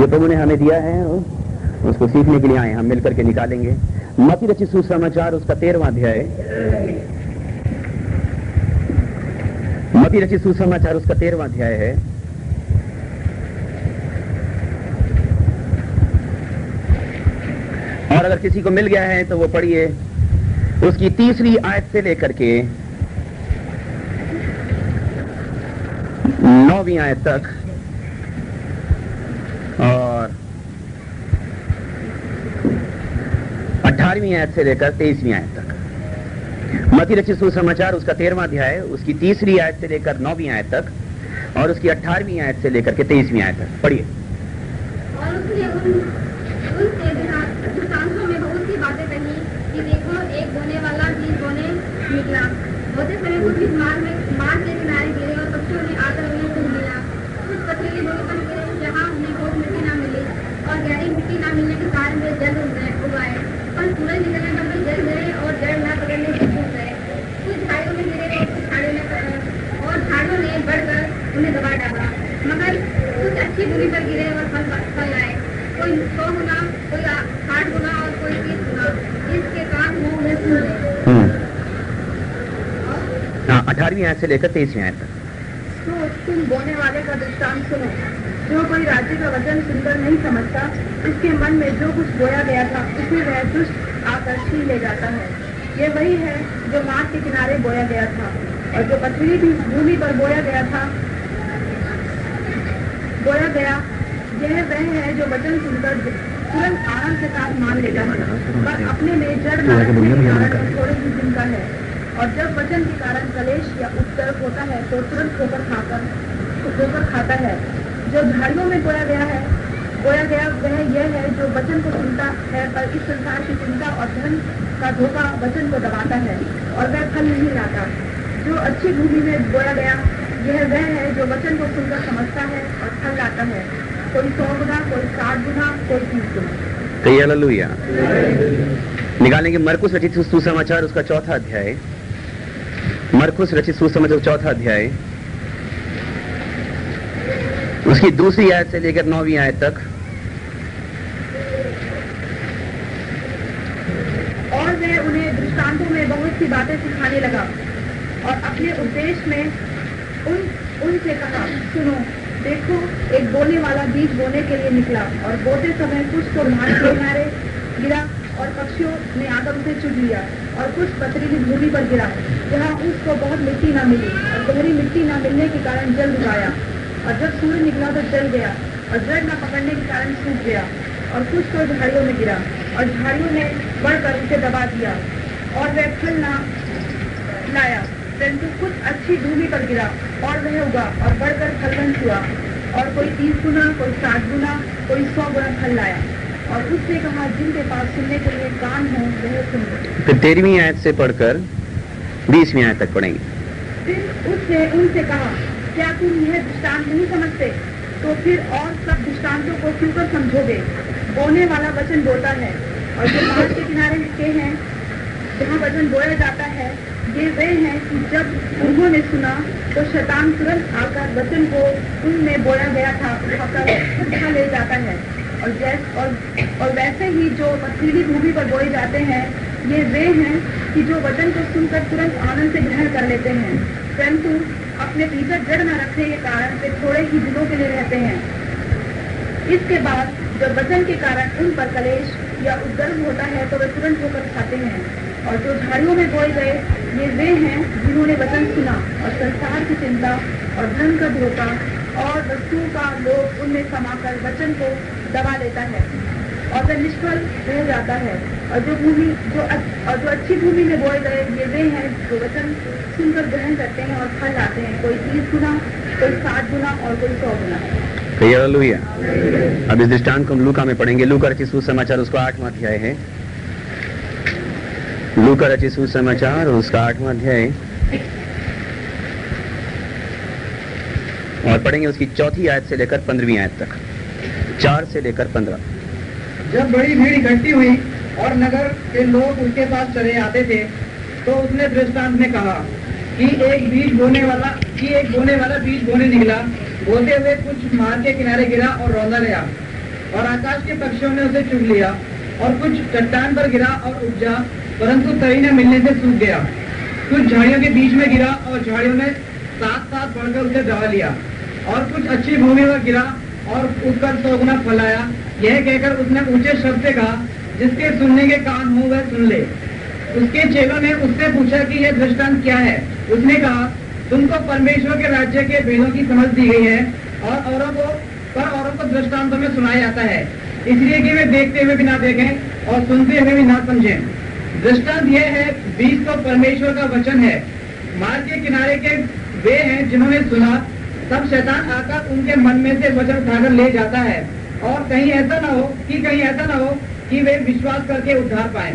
जो प्रभु ने हमें दिया है उसको सीखने के लिए आए, हम मिलकर के निकालेंगे। मत्ती रचित सुसमाचार उसका 13वां अध्याय, मत्ती रचित सुसमाचार उसका 13वां अध्याय है। और अगर किसी को मिल गया है तो वो पढ़िए उसकी 3री आयत से लेकर के 9वीं आयत तक और 18वीं आयत से लेकर 23वीं आयत तक। मत्ती रचित सुसमाचार उसका 13वां अध्याय, उसकी 3री आयत से लेकर 9वीं आयत तक और उसकी 18वीं आयत से लेकर के 23वीं आयत तक पढ़िए। और उसने उनसे दृष्टांतों में बहुत सी बातें कही कि देखो, एक बोने वाला बीज बोने निकला। बोते समय कुछ बीज मार्ग के किनारे गिरे और पक्षियों ने आकर उन्हें सूंघ लिया। कुछ पथरीली भूमि पर गिरे जहाँ उन्हें बहुत मिट्टी न मिली और गहरी मिट्टी न मिलने के कारण वे जल्द उगाए, पर सूरज निकलने पर वे जल गए और जड़ न पकड़ने से सूख गए। कुछ झाड़ियों में गिरे और झाड़ियों ने बढ़कर उन्हें दबा डाला। मगर कुछ अच्छी भूमि पर गिरे और फल आए, कोई 100 गुना, कोई 60 गुना और कोई 30 गुना। इसके काम मुंह में सुन। 18वीं आयत से लेकर 23वीं आयत तक। तो तुम बोने वाले का दृष्टांत सुनो। जो कोई राज्य का वचन सुनकर नहीं समझता, इसके मन में जो कुछ बोया गया था उसे वह दुष्ट आकर छीन ले जाता है। ये वही है जो मार्ग के किनारे बोया गया था। और जो पथरीली भूमि पर बोया गया, यह वह है जो वचन सुनकर तुरंत आनंद के साथ मान लेता है, पर अपने में जड़ न रखने के कारण थोड़े ही दिन का है। और जब वचन के कारण कलेश या उपद्रव होता है तो तुरंत ठोकर खाता है। जो झाड़ियों में बोया गया वह यह है जो वचन को सुनता है, पर इस संसार की चिंता और धन का धोखा वचन को दबाता है और वह फल नहीं लाता। जो अच्छी भूमि में बोया गया, यह वह है जो वचन को सुनकर समझता है और फल लाता है, कोई 100 गुना, कोई 60 गुना, कोई 30 गुना। हालेलुया। निकालेंगे मरकुस रचित सुसमाचार उसका 4था अध्याय, मरकुस रचित सुसमाचार 4था अध्याय, उसकी 2री आयत से लेकर 9वीं आयत तक। और वह उन्हें दृष्टांतों में बहुत सी बातें सिखाने लगा और अपने उपदेश में उनसे कहा, सुनो, देखो, एक बोने वाला बीज बोने के लिए निकला और बोते समय कुछ तो मार्ग के किनारे गिरा और पक्षियों ने आकर उसे चुग लिया, और कुछ पथरीली भूमि पर गिरा जहाँ उसको बहुत मिट्टी न मिली और गहरी मिट्टी न मिलने के कारण जल उगाया। और जब सूर्य निकला तो जल गया और जड़ न पकड़ने के कारण सूख गया। और कुछ तो झाड़ियों में गिरा और झाड़ियों ने बढ़कर उसे दबा दिया और वह फल न लाया। परंतु कुछ अच्छी भूमि पर गिरा और वह उगा और बढ़कर फलवंत हुआ, और कोई 30 गुना, कोई 60 गुना, कोई 100 गुना फल लाया। और उसने कहा, जिनके पास सुनने के लिए कान हो वह सुने। फिर 13वीं आयत से पढ़कर 20वीं आयत तक पढ़ेंगे। फिर उसने उनसे कहा, क्या तुम यह दृष्टांत नहीं समझते? तो फिर और सब दृष्टांतों को क्यों कर समझोगे? बोने वाला वचन बोता है, और जो मार्ग के किनारे के हैं जहाँ वचन बोया जाता है, ये वे हैं कि जब उन्होंने सुना तो शैतान तुरंत आकर वचन को उनमें बोया गया था उठा ले जाता है। और वैसे ही जो पथरीली भूमि पर बोए जाते हैं, ये वे हैं कि जो वचन को सुनकर तुरंत आनंद से ग्रहण कर लेते हैं, परंतु अपने भीतर जड़ न रखने के कारण वे थोड़े ही दिनों के लिए रहते हैं। इसके बाद जब वचन के कारण उन पर कलेश या उपद्रव होता है तो वे तुरंत होकर खाते हैं। और जो झाड़ियों में बोए गए, ये वे हैं जिन्होंने वचन सुना और संसार की चिंता और धन का धोखा और वस्तुओं का लोभ उनमें समाकर वचन को दबा लेता है और वह निष्फल रह जाता है। और जो अच्छी भूमि में बोए गए, ये वे हैं जो वचन सुनकर ग्रहण करते हैं और फल लाते हैं, कोई 30 गुना, कोई 60 गुना और कोई 100 गुना। हालेलुया। अब इस दृष्टांत को हम लूका में पढ़ेंगे। लूका रचित सुसमाचार उसका 8वां अध्याय है। लूका रचित सुसमाचार उसका 8वां अध्याय और पढ़ेंगे उसकी 4थी आयत से लेकर 15वीं आयत तक, 4 से लेकर 15। जब बड़ी भीड़ इकट्ठी हुई और नगर के लोग उसके पास चले आते थे, तो उसने दृष्टांत में कहा कि एक बोने वाला बीज बोने निकला। बोते हुए कुछ मार्ग के किनारे गिरा और रौंदा गया। और आकाश के पक्षियों ने उसे चुग लिया, और कुछ चट्टान पर गिरा और उपजा, परंतु तरी न मिलने से सूख गया। कुछ झाड़ियों के बीच में गिरा और झाड़ियों ने साथ साथ बढ़कर उसे दबा लिया। और कुछ अच्छी भूमि पर गिरा और उठकर 100 गुना फल आया। यह कहकर उसने ऊंचे शब्द से कहा, जिसके सुनने के कान हो वह सुन ले। उसके चेलों ने उससे पूछा कि यह दृष्टांत क्या है। उसने कहा, तुमको परमेश्वर के राज्य के भेदों की समझ दी गई है, और औरों को दृष्टांतों में सुनाया जाता है, इसलिए कि वे देखते हुए भी ना देखें और सुनते हुए भी ना समझें। दृष्टांत यह है, बीज तो परमेश्वर का वचन है। मार्ग के किनारे के वे हैं जिन्होंने सुना, तब शैतान आकर उनके मन में से वचन उठाकर ले जाता है, और कहीं ऐसा न हो कि वे विश्वास करके उद्धार पाएं।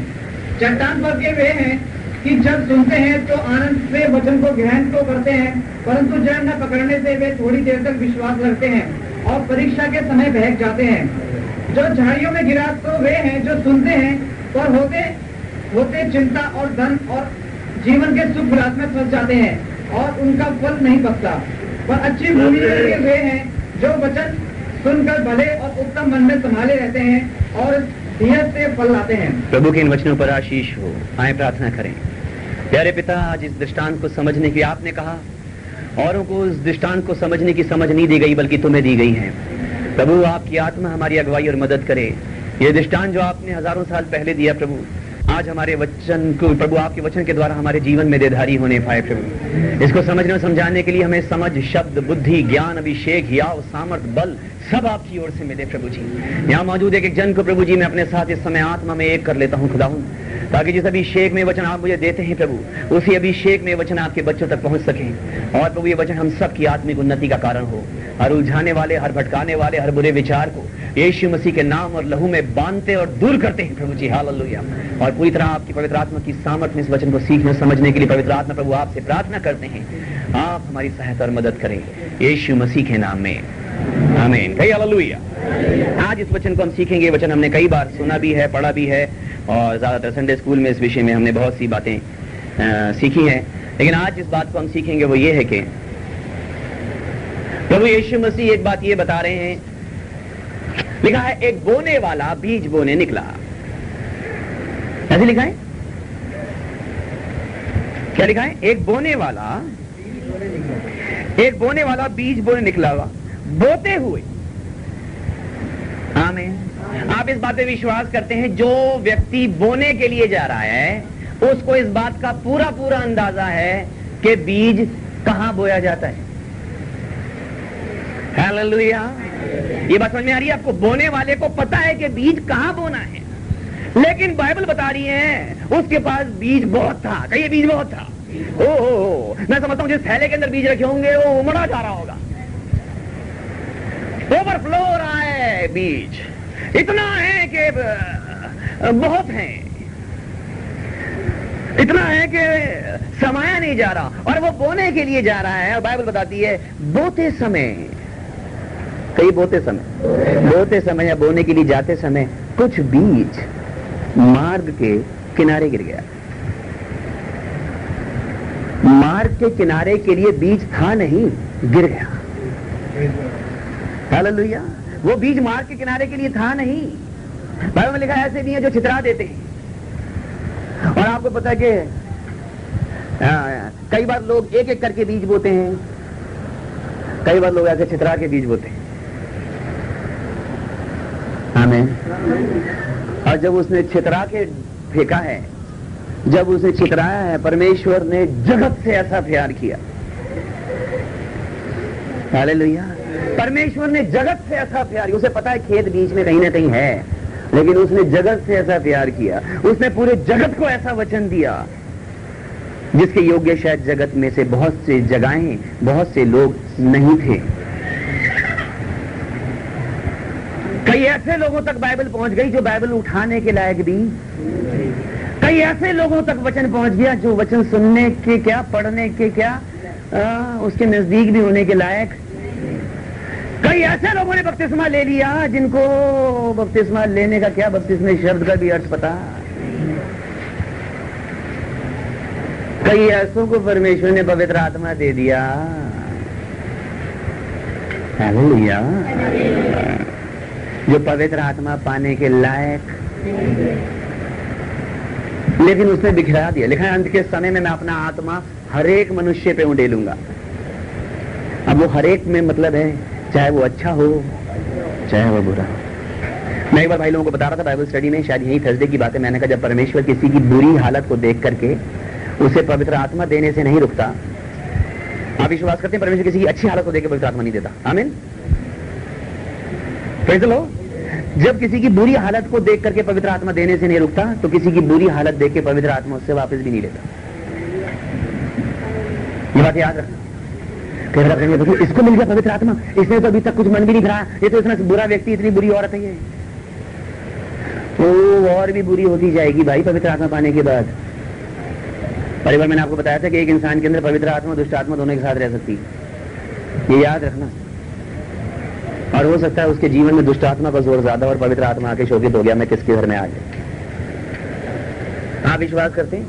चट्टान पर के वे हैं कि जब सुनते हैं तो आनंद से वचन को ग्रहण तो करते हैं, परंतु जड़ न पकड़ने से वे थोड़ी देर तक विश्वास रखते हैं और परीक्षा के समय बहक जाते हैं। जो झाड़ियों में गिरा तो वे हैं जो सुनते हैं, पर होते चिंता और धन और जीवन के सुख विलास में फंस जाते हैं और उनका फल नहीं पकता। पर अच्छी भूमि के वे हैं जो वचन सुनकर भले और उत्तम मन में संभाले रहते हैं और धीरज से फल लाते हैं। प्रभु के इन वचनों पर आशीष हो। आए प्रार्थना करें। प्यारे पिता, आज इस दृष्टांत को समझने की आपने कहा, औरों को इस दृष्टांत को समझने की समझ नहीं दी गई बल्कि तुम्हें दी गई है। प्रभु, आपकी आत्मा हमारी अगुवाई और मदद करे। ये दृष्टांत जो आपने हजारों साल पहले दिया प्रभु, आज हमारे वचन को प्रभु आपके वचन के द्वारा हमारे जीवन में देधारी होने पाए प्रभु। इसको समझने और समझाने के लिए हमें समझ, शब्द, बुद्धि, ज्ञान, अभिषेक, हियाव, सामर्थ, बल सब आपकी ओर से मिले प्रभु जी। यहाँ मौजूद एक जन को प्रभु जी मैं अपने साथ इस समय आत्मा में एक कर लेता हूँ खुदाहुं, ताकि जिस अभिषेक में वचन आप मुझे देते हैं प्रभु, उसी अभिषेक में वचन आपके बच्चों तक पहुंच सके। और प्रभु ये वचन हम सब की आत्मिक उन्नति का कारण हो। हर उलझाने वाले, हर भटकाने वाले, हर बुरे विचार को यीशु मसीह के नाम और लहू में बांधते और दूर करते हैं प्रभु जी। हालेलुया। और पूरी तरह आपकी पवित्र आत्मा की सामर्थ में इस वचन को सीखने समझने के लिए पवित्र आत्मा प्रभु आपसे प्रार्थना करते हैं, आप हमारी सहायता और मदद करें यीशु मसीह के नाम में, आमीन। कही हालेलुया। आज इस वचन को हम सीखेंगे। वचन हमने कई बार सुना भी है, पढ़ा भी है, और ज्यादातर संडे स्कूल में इस विषय में हमने बहुत सी बातें सीखी हैं। लेकिन आज जिस बात को हम सीखेंगे वो ये है कि प्रभु यीशु मसीह एक बात ये बता रहे हैं। लिखा है, एक बोने वाला बीज बोने निकला। ऐसे लिखा है, क्या लिखा है? एक बोने वाला बीज बोने निकला हुआ, बोते हुए। आमीन। आप इस बात पे विश्वास करते हैं, जो व्यक्ति बोने के लिए जा रहा है उसको इस बात का पूरा पूरा अंदाजा है कि बीज कहां बोया जाता है। हालेलुया। ये बात समझ में आ रही है आपको? बोने वाले को पता है कि बीज कहां बोना है, लेकिन बाइबल बता रही है उसके पास बीज बहुत था। कहिए, बीज बहुत था। ओहो, मैं समझता हूं जिस थैले के अंदर बीज रखे होंगे वो उमड़ा जा रहा होगा, ओवरफ्लो हो रहा है बीज, इतना है कि बहुत है, इतना है कि समाया नहीं जा रहा, और वो बोने के लिए जा रहा है। और बाइबल बताती है बोते समय, कई बोते समय या बोने के लिए जाते समय कुछ बीज मार्ग के किनारे गिर गया। मार्ग के किनारे के लिए बीज था नहीं, गिर गया। हालेलुया। वो बीज मार्ग के किनारे के लिए था नहीं। बाइबल में लिखा है ऐसे भी हैं जो छितरा देते हैं। और आपको पता है कि कई बार लोग एक एक करके बीज बोते हैं, कई बार लोग ऐसे छितरा के बीज बोते हैं। आमीन। और जब उसने छितरा के फेंका है, जब उसे छितराया है, परमेश्वर ने जगत से ऐसा प्यार किया। हालेलुया। परमेश्वर ने जगत से ऐसा प्यार किया। उसे पता है खेत बीच में कहीं ना कहीं है, लेकिन उसने जगत से ऐसा प्यार किया, उसने पूरे जगत को ऐसा वचन दिया जिसके योग्य शायद जगत में से बहुत से जगहें, बहुत से लोग नहीं थे। कई ऐसे लोगों तक बाइबल पहुंच गई जो बाइबल उठाने के लायक भी, कई ऐसे लोगों तक वचन पहुंच गया जो वचन सुनने के क्या, पढ़ने के क्या, उसके नजदीक भी होने के लायक। कई ऐसे लोगों ने बपतिस्मा ले लिया जिनको बपतिस्मा लेने का क्या, बपतिस्मा शब्द का भी अर्थ पता। कई ऐसों को परमेश्वर ने पवित्र आत्मा दे दिया। हालेलुया। जो पवित्र आत्मा पाने के लायक, लेकिन उसने बिखरा दिया। लिखा है अंत के समय में मैं अपना आत्मा हर एक मनुष्य पे उड़ेलूंगा। अब वो हर एक में मतलब है चाहे वो अच्छा हो चाहे वो बुरा हो। मैं एक बार भाई लोगों को बता रहा था बाइबल स्टडी में, शायद यही थर्सडे की बात है, मैंने कहा जब परमेश्वर किसी की बुरी हालत को देख करके उसे पवित्र आत्मा देने से नहीं रुकता। आप विश्वास करते हैं परमेश्वर किसी की अच्छी हालत को देख के पवित्र आत्मा नहीं देता? आमीन, प्रेज़ द लॉर्ड। जब किसी की बुरी हालत को देख करके पवित्र आत्मा देने से नहीं रुकता, तो किसी की बुरी हालत देख के पवित्र आत्मा उससे वापस भी नहीं लेता। ये बात याद रखना। इसको मिल गया पवित्र आत्मा, इसने तो अभी तक कुछ मन भी नहीं भरा, ये तो इतना बुरा व्यक्ति, इतनी बुरी औरत है ये, वो और भी बुरी होती जाएगी भाई पवित्र आत्मा पाने के बाद। परिवार मैंने आपको बताया था कि एक इंसान के अंदर पवित्र आत्मा दुष्ट आत्मा दोनों के साथ रह सकती है, ये याद रखना। और हो सकता है उसके जीवन में दुष्ट आत्मा का जोर ज्यादा और पवित्र आत्मा आके शोकित हो गया मैं किसके घर में आ गया। आप विश्वास करते हैं?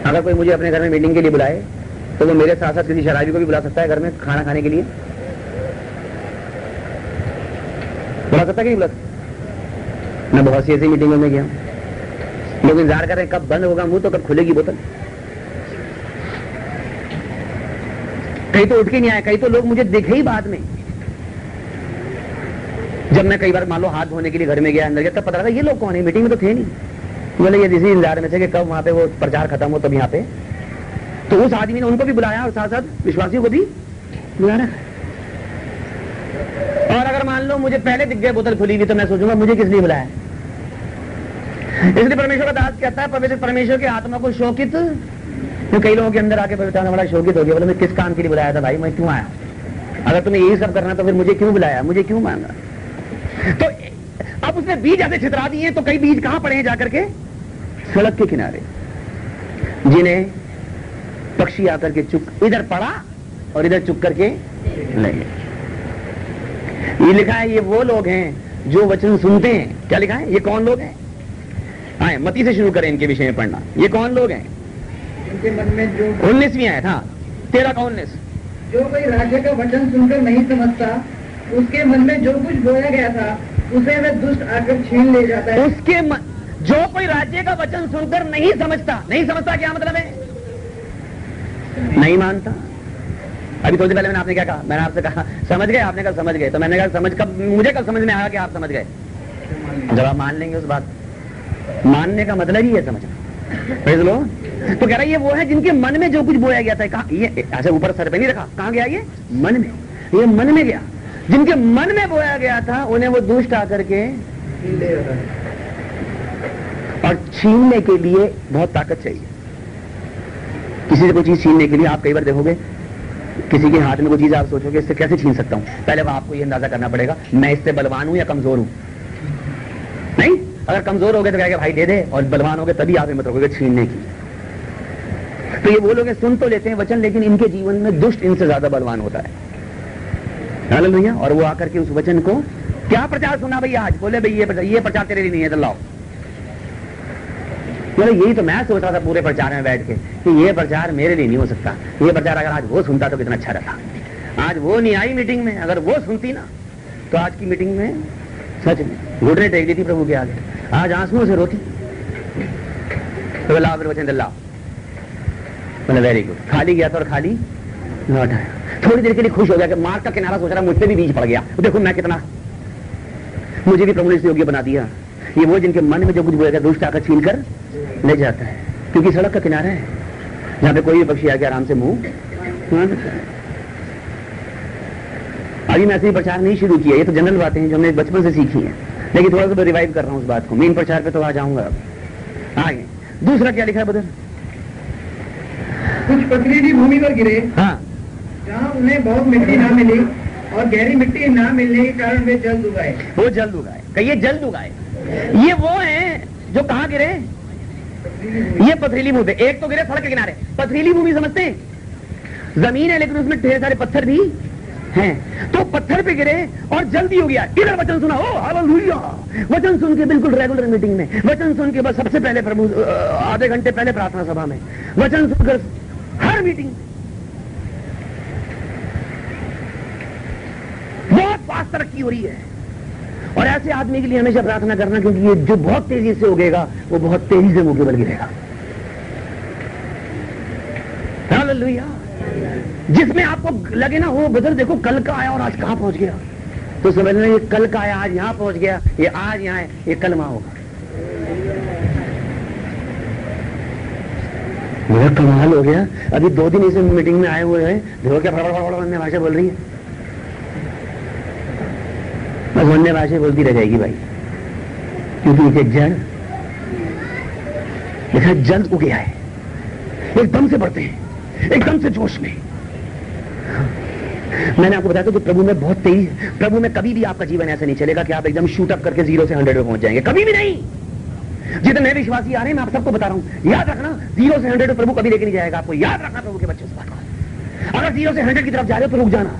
अगर कोई मुझे अपने घर में मीटिंग के लिए बुलाए तो वो मेरे साथ साथ किसी शराबी को भी बुला सकता है घर में खाना खाने के लिए? बुला सकता है कि नहीं बुला सकता? मैं बहुत सी ऐसी मीटिंगों में गया, लोग इंतजार कर रहे हैं कब बंद होगा मुंह तो कब खुलेगी बोतल। कहीं तो उठ के नहीं आया, कहीं तो लोग मुझे देखे ही बाद में। जब मैं कई बार मान लो हाथ धोने के लिए घर में गया, अंदर गया, तब पता लगा ये लोग कौन है, मीटिंग में तो थे नहीं। बोले ये इसी इंतजार में थे कि कब वहां पे वो प्रचार खत्म हो तब यहाँ पे। तो उस आदमी ने उनको भी बुलाया और साथ साथ विश्वासियों को भी बुलाना। और अगर मान लो मुझे पहले दिख गए बोतल खुली हुई तो मैं सोचूंगा मुझे किस लिए बुलाया। इसलिए परमेश्वर का दास कहता है पवित्र परमेश्वर के आत्मा को शोकित, तो कई लोगों के अंदर आके पवित्र आत्मा बड़ा शोकित हो गया, बोले मैं किस काम के लिए बुलाया था भाई, मैं क्यों आया? अगर तुम्हें यही सब करना तो फिर मुझे क्यों बुलाया, मुझे क्यों मांगा? तो अब उसने बीज ऐसे छितरा दिए, तो कई बीज कहां पड़े हैं जाकर के? सड़क के किनारे, जिन्हें पक्षी आकर के चुक इधर पड़ा और इधर चुक करके ले गए। ये लिखा है ये वो लोग हैं जो वचन सुनते हैं। क्या लिखा है? ये कौन लोग हैं? आए मती से शुरू करें इनके विषय में पढ़ना। ये कौन लोग हैं? इनके मन में जो 19वीं आयत, हाँ 13 का 19। जो कोई राज्य का वचन सुनकर नहीं समझता, उसके मन में जो कुछ बोया गया था उसे वह दुष्ट आकर छीन ले जाता है। उसके मन, जो कोई राज्य का वचन सुनकर नहीं समझता, नहीं समझता क्या मतलब है? नहीं मानता। अभी थोड़ी देर पहले मैंने आपने क्या कहा? मैंने आपसे कहा समझ गए, आपने कहा समझ गए, तो मैंने कहा समझ कब, मुझे कब समझ में आया कि आप समझ गए? जब आप मान लेंगे उस बात। मानने का मतलब ही है समझना। समझ लो। तो कह रहा है ये वो है जिनके मन में जो कुछ बोया गया था। कहा ये ऐसे ऊपर सर पे नहीं रखा, कहां गया ये? मन में। ये मन में गया, जिनके मन में बोया गया था उन्हें वो दुष्ट आकर के और छीनने के लिए बहुत ताकत चाहिए। किसी से कोई चीज छीनने के लिए आप कई बार देखोगे किसी के हाथ में कोई चीज आप सोचोगे इससे कैसे छीन सकता हूं, पहले वो आपको ये अंदाजा करना पड़ेगा मैं इससे बलवान हूं या कमजोर हूं। नहीं, अगर कमजोर हो गए तो कहेगा भाई दे दे, और बलवान हो गए तभी आप हिम्मत रखोगे छीनने की। तो ये वो लोग सुन तो लेते हैं वचन, लेकिन इनके जीवन में दुष्ट इनसे ज्यादा बलवान होता है। हालेलुया। और वो आकर के उस वचन को क्या प्रचार सुना भैया आज? बोले भाई ये प्रचार तेरे लिए नहीं है, तो लाओ। बोले यही तो मैं सोच रहा था पूरे प्रचार में बैठ के कि ये प्रचार मेरे लिए नहीं हो सकता। ये प्रचार अगर आज वो सुनता तो कितना अच्छा रहता। आज वो नहीं आई मीटिंग में, अगर वो सुनती ना तो आज की मीटिंग में सच में घुटने टेक देती प्रभु के आगे, आज आंसुओं से रोती। तो लाओ फिर वचन दिलाओ। बोले वेरी गुड। खाली गया था और खाली लौट आया। थोड़ी देर के लिए खुश हो गया कि मार्ग का किनारा सोच रहा मुझ पे भी बीज पड़ गया, देखो मैं कितना, मुझे भी प्रभु ने इस योग्य बना दिया। ये वो जिनके मन में जो कुछ बोलेगा दुष्ट आकर छीन कर ले जाता है, क्योंकि सड़क का किनारा है जहां पे कोई भी पक्षी आके आराम से मुंह मार सकता है। अभी मैं ऐसे प्रचार नहीं शुरू किया, ये तो जनरल बातें हैं जो हमने बचपन से सीखी हैं, लेकिन थोड़ा सा रिवाइव कर रहा हूं उस बात को। मेन प्रचार पे तो आ जाऊंगा अब आगे। दूसरा क्या लिखा है बदल? कुछ पथरीली भूमि पर गिरे, हाँ, जहाँ उन्हें बहुत मिट्टी ना मिली और गहरी मिट्टी ना मिलने के कारण वे जल्द उगाए। वो जल्द उगाए, कहिए जल्द उगाए। ये वो हैं जो कहां गिरे? ये पथरीली भूमि। एक तो गिरे सड़क के किनारे। पथरीली भूमि समझते हैं? जमीन है लेकिन उसमें ढेर सारे पत्थर भी हैं, तो पत्थर पे गिरे और जल्दी हो गया। इधर वचन सुना, ओ हालेलुया, वचन सुन के बिल्कुल रेगुलर मीटिंग में, वचन सुन के बस सबसे पहले प्रभु आधे घंटे पहले प्रार्थना सभा में, वचन सुनकर हर मीटिंग बहुत फास्ट तरक्की हो रही है। और ऐसे आदमी के लिए हमेशा प्रार्थना करना, क्योंकि ये जो बहुत तेजी से उगेगा वो बहुत तेजी से मुंह के बल गिरेगा। हालेलुया। जिसमें आपको लगे ना वो बदल, देखो कल का आया और आज कहां पहुंच गया, तो समझ लेना ये कल का आया आज यहां पहुंच गया, ये आज यहां है, ये कल वहां होगा। मेरा कमाल हो गया। अभी 2 दिन इसे मीटिंग में आए हुए हैं, देखो क्या अन्य भाषा बोल रही है। बस अन्य भाषा बोलती रह जाएगी भाई, क्योंकि एक जड़ देखा जल्द उगे आए, एकदम से बढ़ते हैं, एकदम से जोश में। मैंने आपको बताया तो प्रभु में बहुत तेज, प्रभु में कभी भी आपका जीवन ऐसा नहीं चलेगा कि आप एकदम शूट अप करके 0 से 100 पे पहुंच जाएंगे, कभी भी नहीं। जितने विश्वासी आ रहे हैं मैं आप सबको बता रहा हूं, याद रखना 0 से 100 प्रभु कभी लेके नहीं जाएगा आपको। याद रखना प्रभु के बच्चे से बात कर, अगर 0 से 100 की तरफ जा रहे हो तो रुक जाना,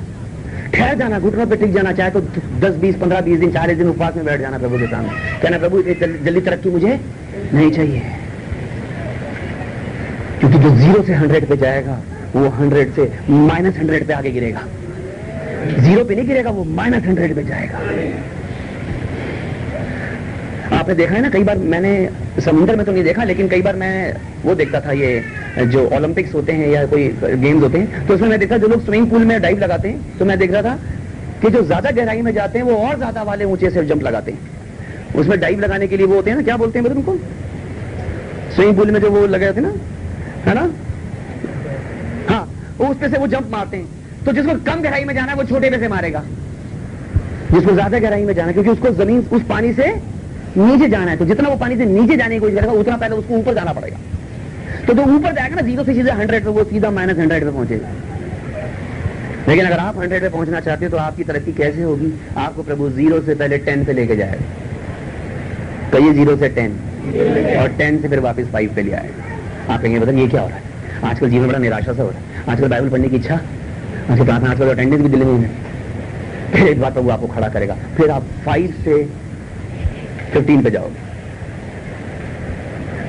ठहर जाना, घुटनों पे टिक जाना, चाहे तो 10, 20, 15, 20 दिन, 40 दिन उपवास में बैठ जाना प्रभु के सामने, कहना प्रभु जल्दी तरक्की मुझे नहीं चाहिए। क्योंकि जो 0 से 100 पे जाएगा वो 100 से -100 पे आगे गिरेगा, 0 पे नहीं गिरेगा, वो -100 पे जाएगा। आपने देखा है ना, कई बार मैंने समुद्र में तो नहीं देखा, लेकिन कई बार मैं वो देखता था, ये जो ओलंपिक्स होते हैं या कोई गेम्स होते हैं, तो उसमें मैं देखता जो लोग स्विमिंग पूल में डाइव लगाते हैं, तो मैं देख रहा था कि जो ज्यादा गहराई में जाते हैं वो और ज्यादा वाले ऊंचे से जंप लगाते हैं। उसमें डाइव लगाने के लिए वो होते हैं ना, क्या बोलते हैं मतलब उनको, स्विमिंग पूल में जो वो लगे होते हैं ना, है ना, हाँ, उस पे से वो जंप मारते हैं। तो जिसको कम गहराई में जाना है वो छोटे पे से मारेगा, जिसको ज्यादा गहराई में जाना है, क्योंकि उसको जमीन उस पानी से नीचे जाना है, तो जितना वो पानी से नीचे जाने की कोशिश करेगा उतना पहले उसको ऊपर जाना पड़ेगा। तो जो ऊपर जाएगा ना 0 से सीधा 100 पे, वो सीधा -100 पे पहुंचेगा। लेकिन अगर आप 100 पे पहुंचना चाहते हो तो आपकी तरक्की कैसे होगी? आपको प्रभु 0 से पहले 10 पे लेके जाएगा, कहिए 0 से 10 और 10 से फिर वापस 5 पे ले आएगा। आप कहेंगे बताइए ये क्या हो रहा है? आजकल जीवन बड़ा निराशा से हो रहा है, आजकल बाइबल पढ़ने की इच्छा, आजकल प्रार्थना, आजकल अटेंडेंस भी दिल में है। फिर एक बार प्रभु आपको खड़ा करेगा, फिर आप 5 से 15 पे जाओगे।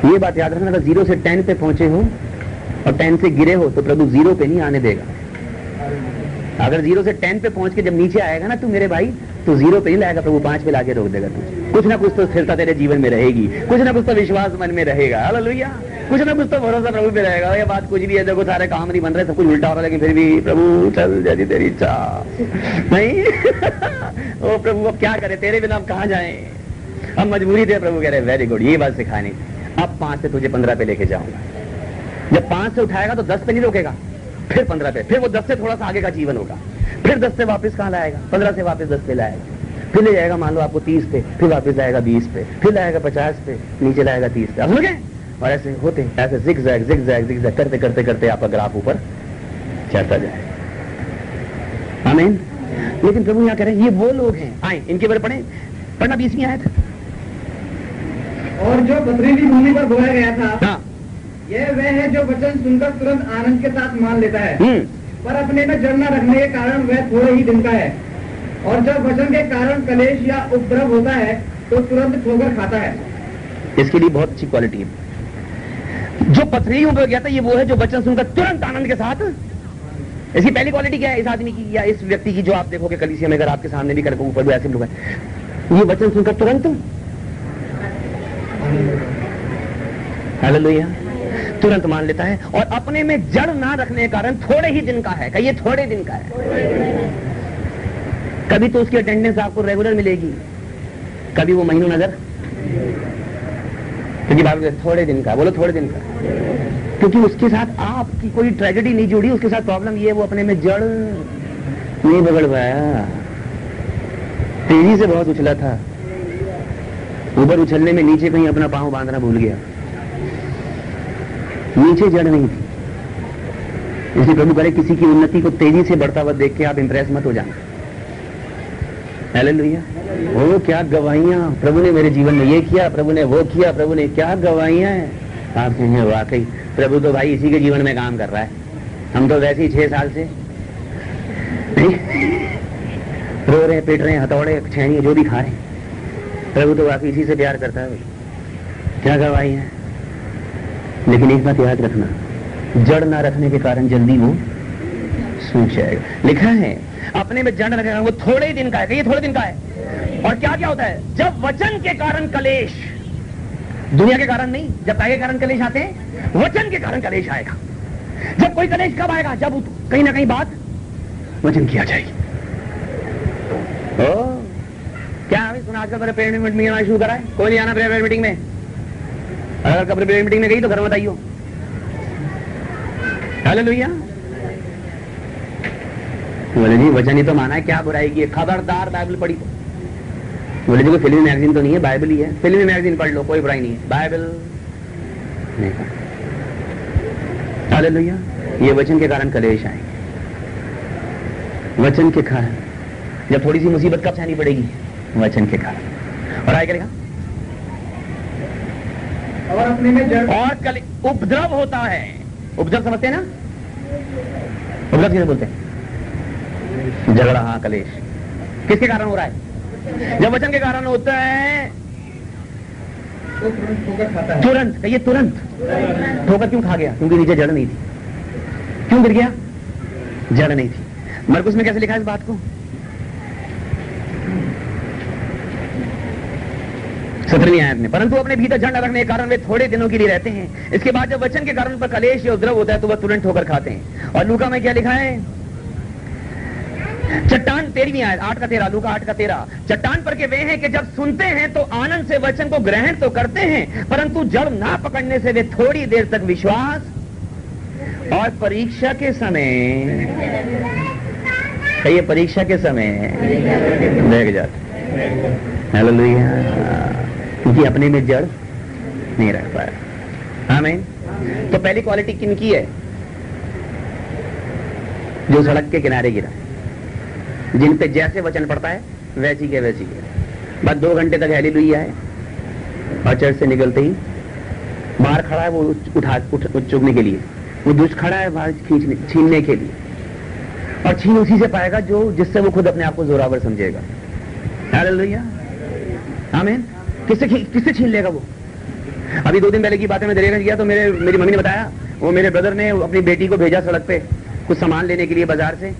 ये बात याद रखना, अगर 0 से 10 पे पहुंचे हो और 10 से गिरे हो तो प्रभु 0 पे नहीं आने देगा। अगर 0 से 10 पे पहुंच के जब नीचे आएगा ना तू मेरे भाई, तो 0 पे नहीं लाएगा प्रभु, 5 पे लाके रोक देगा तुझे। कुछ ना कुछ तो स्थिरता तेरे जीवन में रहेगी, कुछ ना कुछ तो विश्वास मन में रहेगा, हालेलुया, कुछ ना कुछ तो भरोसा प्रभु पे रहेगा। ये बात कुछ भी है, देखो सारे काम नहीं बन रहे, सब कुछ उल्टा हो रहा है, लेकिन फिर भी प्रभु चल जैसी तेरी इच्छा नहीं ओ प्रभु अब क्या करे, तेरे बिना अब कहां जाए, अब मजबूरी थे। प्रभु कह रहे वेरी गुड, ये बात सिखानी, अब 5 से तुझे 15 पे लेके जाऊंगा। जब 5 से उठाएगा तो 10 पे नहीं रोकेगा, फिर 15 पे, फिर वो 10 से थोड़ा सा आगे का जीवन होगा, फिर 10 से वापस कहां लाएगा, 15 से वापस 10 पे लाएगा, फिर ले जाएगा मान लो आपको 30 पे, फिर वापस लाएगा 20 पे, फिर लाएगा 50 पे, नीचे लाएगा 30 पे। समझ गए? और ऐसे होते ऐसे जिगजैग जिगजैग जिगजैग करते करते करते आपका ग्राफ ऊपर चढ़ता जाए। आमीन। लेकिन प्रभु यहाँ कह रहे हैं ये वो लोग हैं, आए इनके बारे पढ़े, पढ़ना 20वीं आयत। और जो पथरीली भूमि पर बोया गया था, हाँ, यह वह है जो वचन सुनकर तुरंत आनंद के साथ मान लेता है, पर अपने में जड़ न रखने के कारण वह थोड़े ही दिन का है। और जब वचन के कारण कलेश या उपद्रव होता है तो तुरंत ठोकर खाता है। इसके लिए बहुत अच्छी क्वालिटी है। जो पथरीलियों पे गया था ये वो है जो वचन सुनकर तुरंत आनंद के साथ। इसकी पहली क्वालिटी क्या है इस आदमी की या इस व्यक्ति की, जो आप देखोगे कलीसिया में, अगर आपके सामने भी करके ऊपर भी ऐसे लोग हैं, ये वचन सुनकर तुरंत, हालेलुया, तुरंत मान लेता है। और अपने में जड़ ना रखने के कारण थोड़े ही दिन का है, कहिए थोड़े दिन का है। कभी तो उसकी अटेंडेंस आपको रेगुलर मिलेगी, कभी वो महीनों नजर, क्योंकि बात थोड़े दिन का, बोलो थोड़े दिन का, क्योंकि उसके साथ आपकी कोई ट्रेजेडी नहीं जुड़ी, उसके साथ प्रॉब्लम ये वो अपने में जड़ नहीं बगड़ पाया, तेजी से बहुत उछला था, ऊपर उछलने में नीचे कहीं अपना पांव बांधना भूल गया, नीचे जड़ नहीं थी। इसलिए प्रभु करे किसी की उन्नति को तेजी से बढ़ता हुआ देख के आप इंप्रेस मत हो जाना। हालेलुया। ओ क्या गवाहियां, प्रभु ने मेरे जीवन में ये किया, प्रभु ने वो किया, प्रभु ने, क्या गवाहियां हैं। आप कहेंगे वाकई प्रभु तो भाई इसी के जीवन में काम कर रहा है, हम तो वैसे ही 6 साल से रो रहे, पीट रहे, हथौड़े छेनी जो भी खा रहे, प्रभु तो वाकई इसी से प्यार करता है। क्या गवाही है। लेकिन एक बात याद रखना, जड़ ना रखने के कारण जल्दी वो सूख जाएगा। लिखा है अपने में जड़ रखेगा वो थोड़े दिन का है, ये थोड़े दिन का है, और क्या क्या होता है? जब वचन के कारण कलेश, दुनिया के कारण नहीं, जब काय के कारण कलेश आते हैं, वचन के कारण कलेश आएगा। जब कोई कलेश कब आएगा? जब कहीं ना कहीं बात वचन किया जाएगी। ओ क्या अभी सुना आजकल मेरे प्रेयर मीटिंग में आना शुरू करा है? कोई नहीं आना प्रेयर मीटिंग में? अगर कभी प्रेयर मीटिंग में गई तो घर मत आइयो। हालेलुया। बोले जी वचन ही तो माना है, क्या बुराई की है? खबरदार बाइबल पढ़ी तो। बोले जी कोई फिल्मी मैगजीन तो नहीं है, बाइबल ही है। फिल्मी मैगजीन पढ़ लो, कोई बुराई नहीं है, बाइबल नहीं पढ़। हालेलुया। ये वचन के कारण कलेश आएंगे, वचन के कारण। जब थोड़ी सी मुसीबत कब सहनी पड़ेगी? वचन के कारण। और आगे करेगा और अपने में जड़ और कल उपद्रव होता है। उपद्रव समझते हैं ना? उपद्रव किसे बोलते हैं? झगड़ा, हाँ, कलेश। किसके कारण हो रहा है? जब वचन के कारण होता है तो तुरंत ठोकर खाता है। तुरंत, कहिए तुरंत। ठोकर क्यों खा गया? क्योंकि नीचे जड़ नहीं थी। क्यों गिर गया? जड़ नहीं थी। मरकुस में कैसे लिखा है इस बात को? 17वीं आयत में, परंतु अपने भीतर जड़ न रखने के कारण वे थोड़े दिनों के लिए रहते हैं। इसके बाद जब वचन के कारण पर कलेश या उपद्रव होता है तो वह तुरंत ठोकर खाते हैं। और लूका में क्या लिखा है? चट्टान, 13वीं आयत, 8 का 13, लूका 8 का 13। चट्टान पर के वे हैं कि जब सुनते हैं तो आनंद से वचन को ग्रहण तो करते हैं, परंतु जड़ ना पकड़ने से वे थोड़ी देर तक विश्वास और परीक्षा के समय, कहिए परीक्षा के समय बैठ जाते। हालेलुया। क्योंकि अपने में जड़ नहीं रख पाया। आमीन। तो पहली क्वालिटी किनकी है? जो सड़क के किनारे गिरा, जिन पे जैसे वचन पड़ता है वैसी के वैसी है। बस 2 घंटे तक हालेलुया है और चर्च से निकलते ही बाहर खड़ा है वो उठ चुगने के लिए, वो दुष्ट खड़ा है बाहर छीनने के लिए, और छीन उसी से पाएगा जो जिससे वो खुद अपने आप को जोरावर समझेगा। हालेलुया। आमीन। किससे छीन लेगा वो? अभी 2 दिन पहले की बातें मैं दरिया किया तो मेरी मम्मी ने बताया, वो मेरे ब्रदर ने अपनी बेटी को भेजा सड़क पे कुछ सामान लेने के लिए बाजार से,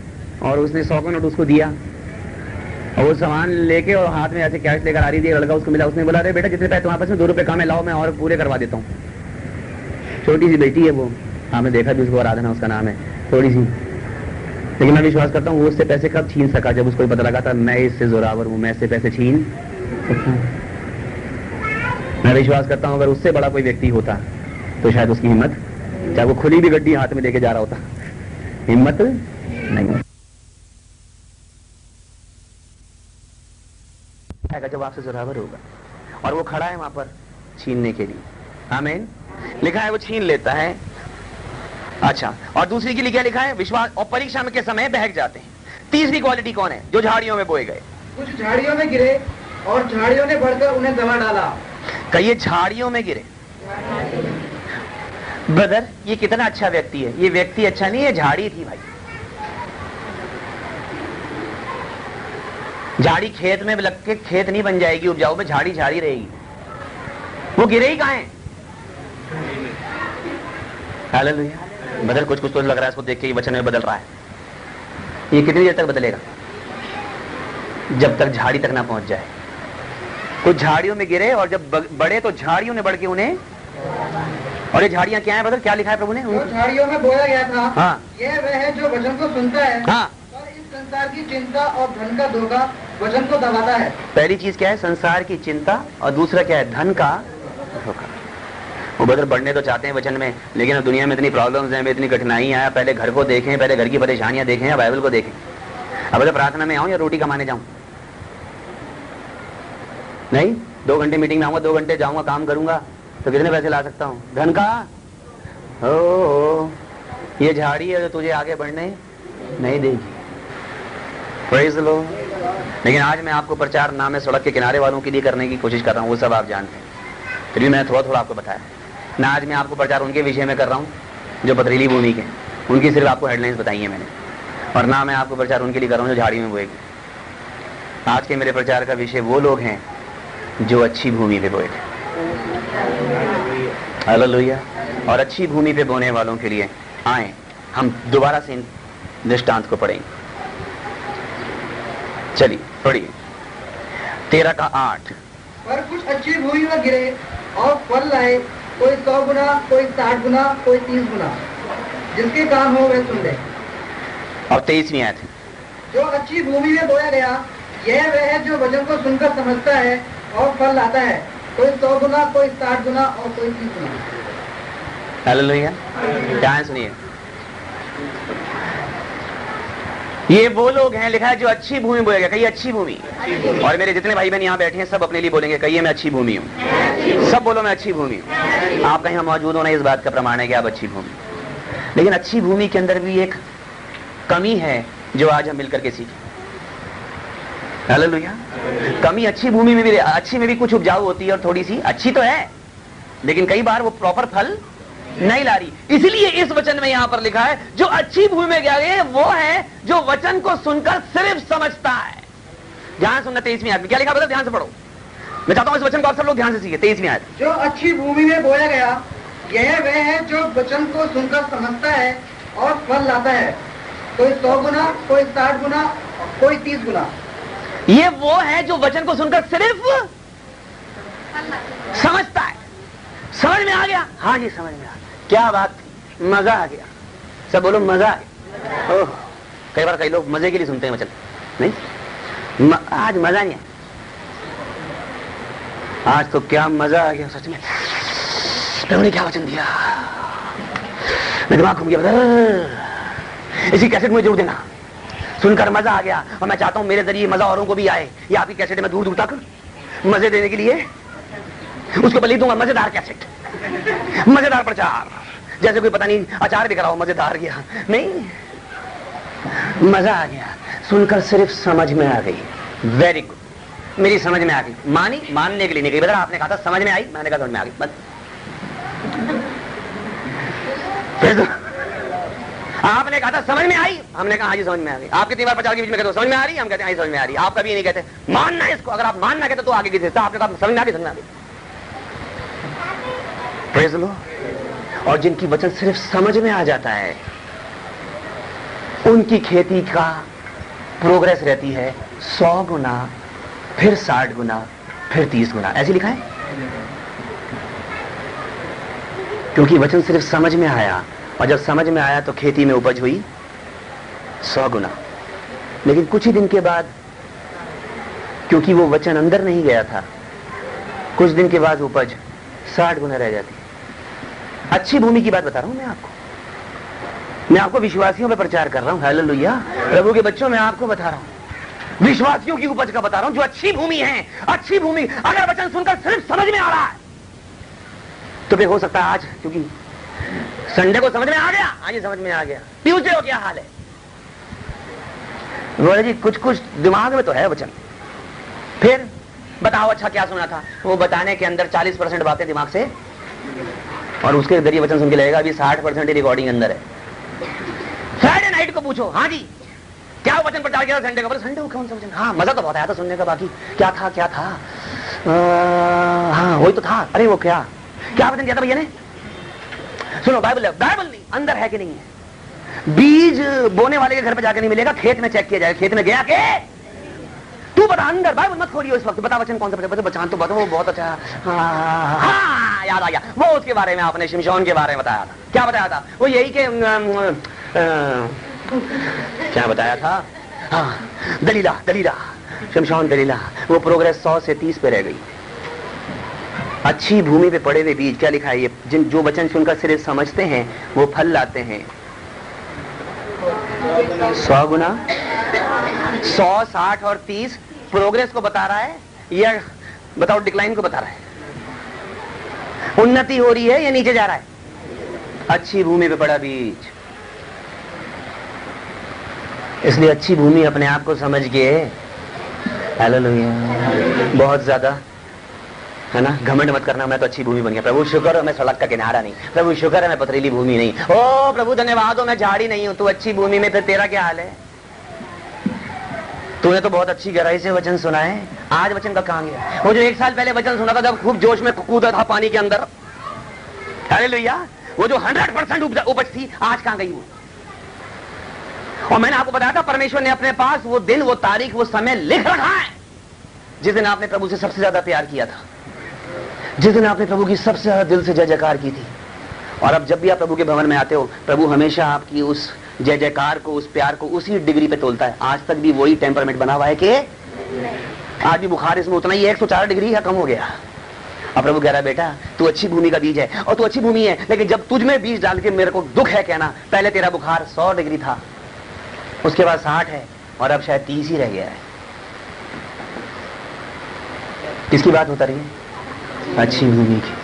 और उसने 100 का नोट उसको दिया, और वो सामान लेके और हाथ में ऐसे कैश लेकर आ रही थी। लड़का उसको मिला, उसने बोला अरे बेटा जितने पैसे तुम्हारे पास में 2 रुपए कम है, लाओ मैं और पूरे करवा देता हूँ। छोटी सी बेटी है वो, हाँ मैं देखा भी उसको, आराधना उसका नाम है, थोड़ी सी, लेकिन मैं विश्वास करता हूँ वो उससे पैसे कब छीन सका? जब उसको पता लगा था मैं इससे जोरावर हूँ, मैं इससे पैसे छीन सकता हूँ। मैं विश्वास करता हूँ अगर उससे बड़ा कोई व्यक्ति होता तो शायद उसकी हिम्मत, चाहे वो खुली भी गड्डी हाथ में लेके जा रहा होता, हिम्मत नहीं होती। जब आपसे जोरावर होगा और वो खड़ा है वहां पर छीनने के लिए। आमीन। लिखा है वो छीन लेता है। अच्छा, और दूसरी के लिए क्या लिखा है? विश्वास और परीक्षा में के समय बहक जाते हैं। तीसरी क्वालिटी कौन है? जो झाड़ियों में बोए गए। कुछ झाड़ियों में गिरे और झाड़ियों ने बढ़कर उन्हें दबा डाला। कहिए झाड़ियों में गिरे। ब्रदर ये कितना अच्छा व्यक्ति है? ये व्यक्ति अच्छा नहीं है, झाड़ी थी भाई। झाड़ी खेत में लग के खेत नहीं बन जाएगी उपजाऊ में, झाड़ी झाड़ी रहेगी। वो गिरे ही कहां है? हालेलुया। बदल कुछ तो लग रहा है इसको देख के ये वचन में बदल रहा है। ये कितनी देर तक बदलेगा? जब तक झाड़ी तक ना पहुंच जाए। कुछ झाड़ियों में गिरे और जब बड़े तो झाड़ियों ने बढ़ के उन्हें, और ये झाड़ियां क्या है बदल? क्या लिखा है प्रभु ने? झाड़ियों में बोया गया था। हाँ, ये वह है जो वचन को सुनता है। हाँ, और इस संसार की चिंता और धन का धोखा वचन को दबाता है। पहली चीज क्या है? संसार की चिंता, और दूसरा क्या है? धन का धोखा। वो बदल बढ़ने तो चाहते हैं वचन में, लेकिन अब दुनिया में इतनी प्रॉब्लम्स हैं, इतनी कठिनाइयां हैं। पहले घर को देखें, पहले घर की परेशानियां देखें या बाइबल को देखें। अब अगर प्रार्थना में आऊं या रोटी कमाने जाऊं? नहीं, 2 घंटे मीटिंग में आऊंगा, 2 घंटे जाऊंगा, काम करूंगा तो कितने पैसे ला सकता हूं? धन का ये झाड़ी है जो तुझे आगे बढ़ने नहीं देगी। Praise the Lord. लेकिन आज मैं आपको प्रचार ना मैं सड़क के किनारे वालों के लिए करने की कोशिश कर रहा हूं, वो सब आप जानते हैं, फिर भी मैं थोड़ा थोड़ा आपको बताया ना। आज मैं आपको प्रचार उनके विषय में कर रहा हूं जो पथरीली भूमि के, उनकी सिर्फ आपको हेडलाइंस बताई है मैंने, और ना मैं आपको प्रचार उनके लिए कर रहा हूं जो झाड़ी में बोएगी। आज के मेरे प्रचार का विषय वो लोग हैं जो अच्छी भूमि पे बोए थे। हालेलुया। और अच्छी भूमि पे बोने वालों के लिए आए हम दोबारा से इन दृष्टांत को पढ़ेंगे। चलिए पढ़िए। 13 का 8। पर कुछ अच्छी भूमि में गिरे और फल लाए, कोई 100 गुना, कोई 60 गुना, कोई 30 गुना। जिसके काम हो वह सुन ले। और 23वीं आयत है, जो अच्छी भूमि में बोया गया, यह वह है जो वचन को सुनकर समझता है और फल लाता है, कोई 100 गुना, कोई 60 गुना और कोई 30 गुना। हालेलुया। ध्यान सुनिए, ये वो लोग हैं, लिखा है जो अच्छी भूमि बोएगा। कहिए अच्छी भूमि। और मेरे जितने भाई बहन यहाँ बैठे हैं सब अपने लिए बोलेंगे, कहिए मैं अच्छी भूमि हूँ। सब बोलो मैं अच्छी भूमि हूँ। आप कहीं मौजूद होना इस बात का प्रमाण है कि आप अच्छी भूमि। लेकिन अच्छी भूमि के अंदर भी एक कमी है जो आज हम मिलकर के सीखें। हालेलुया। कमी अच्छी भूमि में भी, अच्छी में भी कुछ उपजाऊ होती है और थोड़ी सी अच्छी तो है, लेकिन कई बार वो प्रॉपर फल नहीं ला रही। इसलिए इस वचन में यहां पर लिखा है जो अच्छी भूमि में गया है वो है जो वचन को सुनकर सिर्फ समझता है। ध्यान सुनना 23वीं आयत में क्या लिखा, बता ध्यान से पढ़ो। मैं चाहता हूं इस वचन को आप सब लोग ध्यान से सीखे। 23वीं आयत, जो अच्छी भूमि में बोया गया, यह वह है जो वचन को सुनकर समझता है और फल लाता है, कोई 100 गुना, कोई 60 गुना, कोई 30 गुना। ये वो है जो वचन को सुनकर सिर्फ समझता है। समझ में आ गया? हाँ जी समझ में आ गया। क्या बात थी, मजा आ गया। सब बोलो मजा आ गया। ओह, कई बार कई लोग मजे के लिए सुनते हैं वचन, नहीं आज मजा नहीं आया। आज तो क्या मजा आ गया सच में। प्रभु ने क्या वचन दिया, मैं दिमाग घूम गया। इसी कैसेट में जरूर देना, सुनकर मजा आ गया। और मैं चाहता हूं मेरे जरिए मजा औरों को भी आए। ये आपकी कैसेट में दूर दूर तक मजे देने के लिए उसको बलि दूंगा। मजेदार कैसेट, मजेदार प्रचार, जैसे कोई पता नहीं अचार बिक रहा हो, मजेदार गया नहीं, मजा आ गया। सुनकर सिर्फ समझ में आ गई। वेरी गुड, मेरी समझ में आ गई। मानी, मानने के लिए नहीं गई। बता आपने कहा था समझ में आई, मैंने कहा समझ में आ गई। बस आपने कहा था समझ में आई, हमने कहा हाँ जी समझ में आ गई। आप कितनी बार प्रचार के बीच में कहते हो समझ में आ रही, हम कहते हैं समझ में आ रही। आप कभी नहीं कहते मानना इसको। अगर आप मानना कहते तो आगे की चीज, आपने कहा समझ में आ गई, समझ में आ गई। प्रेज़ लो। और जिनकी वचन सिर्फ समझ में आ जाता है उनकी खेती का प्रोग्रेस रहती है 100 गुना, फिर 60 गुना, फिर 30 गुना। ऐसे लिखा है। क्योंकि वचन सिर्फ समझ में आया, और जब समझ में आया तो खेती में उपज हुई 100 गुना। लेकिन कुछ ही दिन के बाद, क्योंकि वो वचन अंदर नहीं गया था, कुछ दिन के बाद उपज 60 गुना रह जाती। अच्छी भूमि की बात बता रहा हूं मैं आपको विश्वासियों पे प्रचार कर रहा हूं। हालेलुया। प्रभु के बच्चों, मैं आपको बता रहा हूं विश्वासियों की उपज का बता रहा हूं, जो अच्छी भूमि है। अच्छी भूमि अगर वचन सुनकर सिर्फ समझ में आ रहा है तो फिर हो सकता है आज, क्योंकि संडे को समझ में आ गया, आज ही समझ में आ गया, ट्यूसडे को क्या हाल है, बोले जी कुछ कुछ दिमाग में तो है वचन। फिर बताओ अच्छा क्या सुना था, वो बताने के अंदर 40% बातें दिमाग से, और उसके जरिए वचन सुन के लगेगा अभी 60% ही रिकॉर्डिंग अंदर है। फ्राइडे नाइट को पूछो, हाँ जी क्या वचन प्रचार किया संडे का, बोले संडे को कौन सा वचन, हाँ मजा तो बहुत आया था सुनने का, बाकी क्या था हाँ वही तो था। अरे वो क्या वचन दिया था भैया ने, सुनो बाइबल नहीं अंदर है कि नहीं है। बीज बोने वाले के घर पे जाकर नहीं मिलेगा, खेत में चेक किया जाएगा। खेत में गया के तू बता, अंदर बाइबल मत खोलियो इस वक्त, बता वचन कौन सा बचान तो बता, वो बहुत अच्छा। हाँ याद आ गया, वो उसके बारे में आपने शिमशोन के बारे में बताया था। क्या बताया था वो, यही के क्या बताया था, हाँ दलीला शिमशोन दलीला। वो प्रोग्रेस 100 से 30 पे रह गई। अच्छी भूमि पे पड़े हुए बीज, क्या लिखा है, ये जो वचन सुनकर सिर्फ समझते हैं वो फल लाते हैं 100 गुना, 100, 60 और 30। प्रोग्रेस को बता रहा है या बताओ डिक्लाइन को बता रहा है, उन्नति हो रही है या नीचे जा रहा है। अच्छी भूमि पे पड़ा बीज, इसलिए अच्छी भूमि अपने आप को समझ के, हालेलुया, बहुत ज्यादा है ना, घमंड मत करना मैं तो अच्छी भूमि बन गया, प्रभु शुक्र है मैं सड़क का किनारा नहीं, प्रभु शुक्र है मैं पथरीली भूमि नहीं, ओ प्रभु धन्यवाद हो मैं झाड़ी नहीं हूं, तू अच्छी भूमि में, फिर तेरा क्या हाल है। तूने तो बहुत अच्छी गहराई से वचन सुना है, आज वचन का कहां गया। वो जो 1 साल पहले वचन सुना था जब खूब जोश में कूदा था पानी के अंदर, हालेलुया, वो जो 100% उपज थी, आज कहां गई वो। और मैंने आपको बताया था परमेश्वर ने अपने पास वो दिन, वो तारीख, वो समय लिख रखा है। जिस दिन आपने प्रभु से सबसे ज्यादा प्यार किया था, जिस दिन आपने प्रभु की सबसे ज्यादा दिल से जय जयकार की थी, और अब जब भी आप प्रभु के भवन में आते हो, प्रभु हमेशा आपकी उस जय जयकार को, उस प्यार को उसी डिग्री पे तोलता है। आज तक भी वही टेम्परमेंट बना हुआ है कि आज भी बुखार इसमें उतना ही 104 डिग्री है, कम हो गया। अब प्रभु कह रहा है बेटा तू अच्छी भूमि का बीज है, और तू अच्छी भूमि है, लेकिन जब तुझ में बीज डाल के मेरे को दुख है कहना, पहले तेरा बुखार 100 डिग्री था, उसके बाद 60 है, और अब शायद 30 ही रह गया है। किसकी बात होता रही है? अच्छी भूमि की।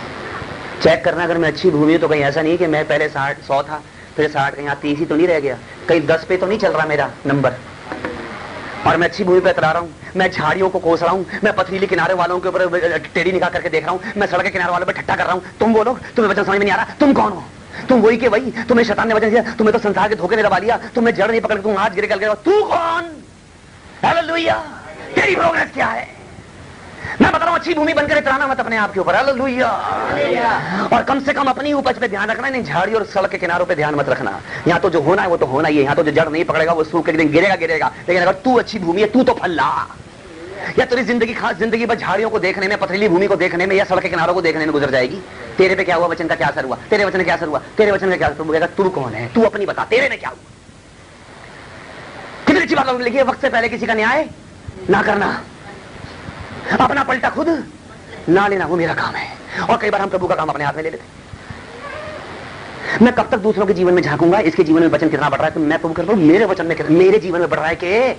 चेक करना, अगर मैं अच्छी भूमि हूं तो कहीं ऐसा नहीं कि मैं पहले 100 था, फिर 60, कहीं 30 ही तो नहीं रह गया, कहीं 10 पे तो नहीं चल रहा मेरा नंबर, और मैं अच्छी भूमि पे उतरा रहा हूं। मैं झाड़ियों को कोस रहा हूं, मैं पथरीले किनारे वालों के ऊपर टेढ़ी निगाह करके देख रहा हूं, मैं सड़क के किनारे वालों पे ठट्टा कर रहा हूं। तुम बोलो, तुम्हें वचन समझ में नहीं आ रहा? तुम कौन हो? तुम वही के वही, तुम्हें शैतान ने वचन दिया, तुम्हें तो संसार के धोखे ने दबा लिया, तुम्हें जड़ नहीं पकड़, तुम आज गिर गए। तू कौन? हालेलुया। तेरी प्रोग्रेस क्या है? मैं बता रहा हूं, अच्छी भूमि बनकर इतराना मत अपने आप के ऊपर। हालेलुया। और कम से कम अपनी उपज पे ध्यान रखना, नहीं झाड़ी और सड़क के किनारों पे ध्यान मत रखना। यहाँ तो जो होना है वो तो होना ही है, यहाँ तो जो जड़ नहीं पकड़ेगा वो सूख के दिन गिरेगा। लेकिन अगर तू अच्छी भूमि है, तू तो फल ला। या तेरी जिंदगी, खास जिंदगी बस झाड़ियों को देखने में, पथरीली भूमि को देखने में, या सड़क के किनारों को देखने में गुजर जाएगी। तेरे पे क्या हुआ? वचन का क्या असर हुआ? तेरे वचन का क्या असर हुआ? तेरे वचन का क्या असर? तू कौन है? तू अपनी बता, तेरे में क्या हुआ? कितनी अच्छी बात लिखी है, वक्त से पहले किसी का न्याय ना करना, अपना पलटा खुद ना लेना, वो मेरा काम है। और कई बार हम प्रभु का काम अपने हाथ में ले लेते। मैं कब तक दूसरों के जीवन में झांकूंगा, इसके जीवन में वचन कितना बढ़ रहा है, तो मैं प्रभु करता हूं मेरे वचन में मेरे जीवन में बढ़ रहा है कि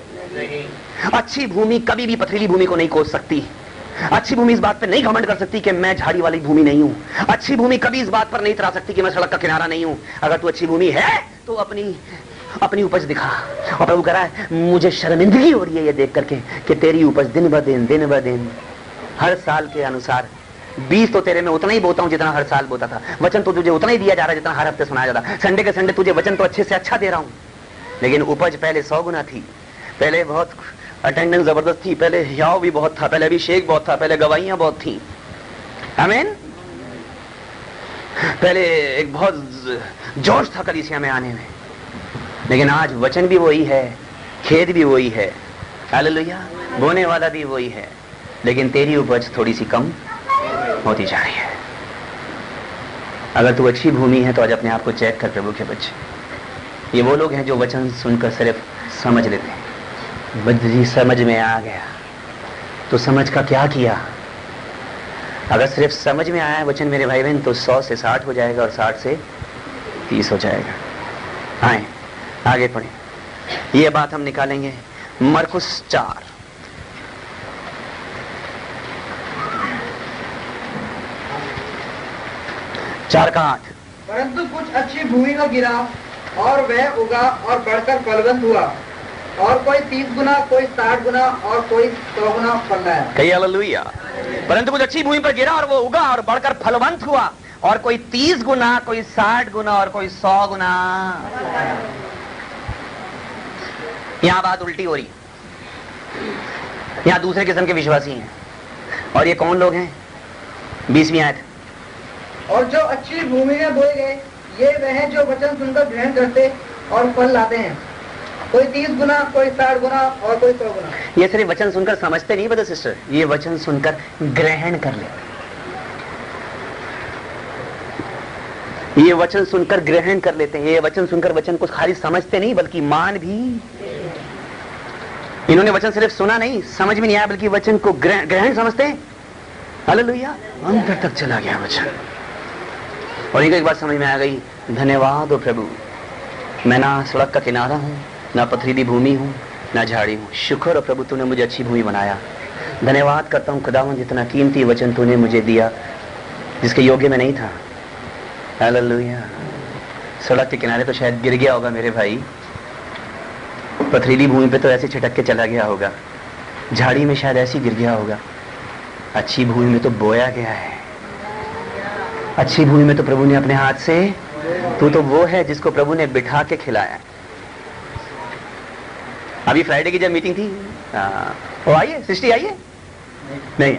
अच्छी भूमि कभी भी पथरीली भूमि को नहीं कोस सकती। अच्छी भूमि इस बात पर नहीं घमंड कर सकती कि मैं झाड़ी वाली भूमि नहीं हूं। अच्छी भूमि कभी इस बात पर नहीं इतरा सकती कि मैं सड़क का किनारा नहीं हूं। अगर तू अच्छी भूमि है तो अपनी उपज दिखा। और प्रभु कह रहा है, मुझे शर्मिंदगी हो रही है ये देख करके कि तेरी उपज दिन ब दिन हर साल के अनुसार, बीज तो तेरे में उतना ही बोता हूं जितना हर साल बोता था, वचन तो तुझे उतना ही दिया जा रहा है जितना हर हफ्ते सुनाया जाता, संडे के संडे तुझे वचन तो अच्छे से अच्छा दे रहा हूं, लेकिन उपज पहले 100 गुना थी। पहले बहुत अटेंडेंस जबरदस्त थी, पहले हियाव भी बहुत था, पहले अभिषेक बहुत था, पहले गवाहियां बहुत थी। आमीन। पहले एक बहुत जोश था कलीसिया में आने में, लेकिन आज वचन भी वही है, खेत भी वही है, हालेलुया, बोने वाला भी वही है, लेकिन तेरी उपज थोड़ी सी कम होती जा रही है। अगर तू अच्छी भूमि है तो आज अपने आप को चेक कर प्रभु के बच्चे। ये वो लोग हैं जो वचन सुनकर सिर्फ समझ लेते हैं। बद्री समझ में आ गया तो समझ का क्या किया? अगर सिर्फ समझ में आया वचन मेरे भाई बहन, तो 100 से 60 हो जाएगा और 60 से 30 हो जाएगा। आए आगे पढ़े, ये बात हम निकालेंगे मरकुस 4 का 8। परंतु कुछ अच्छी भूमि में गिरा और वह उगा और बढ़कर फलवंत हुआ, और कोई 30 गुना, कोई 60 गुना और कोई 100 गुना फल लाया। कहिए हालेलुया। परंतु कुछ अच्छी भूमि पर गिरा और वो उगा और बढ़कर फलवंत हुआ, और कोई 30 गुना, कोई 60 गुना और कोई 100 गुना। यहां बात उल्टी हो रही है। यहां दूसरे किस्म के विश्वासी हैं, और ये कौन लोग हैं? 20वीं आयत। और जो अच्छी भूमि में बोए गए, ये वह हैं जो वचन सुनकर ग्रहण करते और फल लाते हैं, कोई 30 गुना, कोई 60 गुना और कोई 100 गुना। ये सिर्फ वचन सुनकर समझते नहीं ब्रदर सिस्टर, ये वचन सुनकर ग्रहण कर लेते। ये वचन सुनकर ग्रहण कर लेते हैं। ये वचन सुनकर वचन को खाली समझते नहीं बल्कि मान भी। इन्होंने वचन सिर्फ सुना नहीं, समझ में नहीं आया, बल्कि वचन को ग्रहण समझते हैं। हालेलुया, अंदर तक चला गया वचन। और इनको एक बात समझ में आ गई, धन्यवाद हो प्रभु, मैं ना सड़क का किनारा हूं, ना पथरीली भूमि हूं, ना झाड़ी हूं। शुक्र हो प्रभु, तूने मुझे अच्छी भूमि बनाया। धन्यवाद करता हूं खुदावंद, जितना कीमती वचन तूने मुझे दिया जिसके योग्य मैं नहीं था। हालेलुया। सड़क के किनारे तो शायद गिर गया होगा मेरे भाई, पथरीली भूमि पे तो ऐसे छिटक के चला गया होगा, झाड़ी में शायद ऐसे गिर गया होगा। अच्छी भूमि में तो बोया गया है, अच्छी भूमि में तो प्रभु ने अपने हाथ से, तू तो वो है जिसको प्रभु ने बिठा के खिलाया। अभी फ्राइडे की जब मीटिंग थी, वो आइए, सृष्टि आइए नहीं,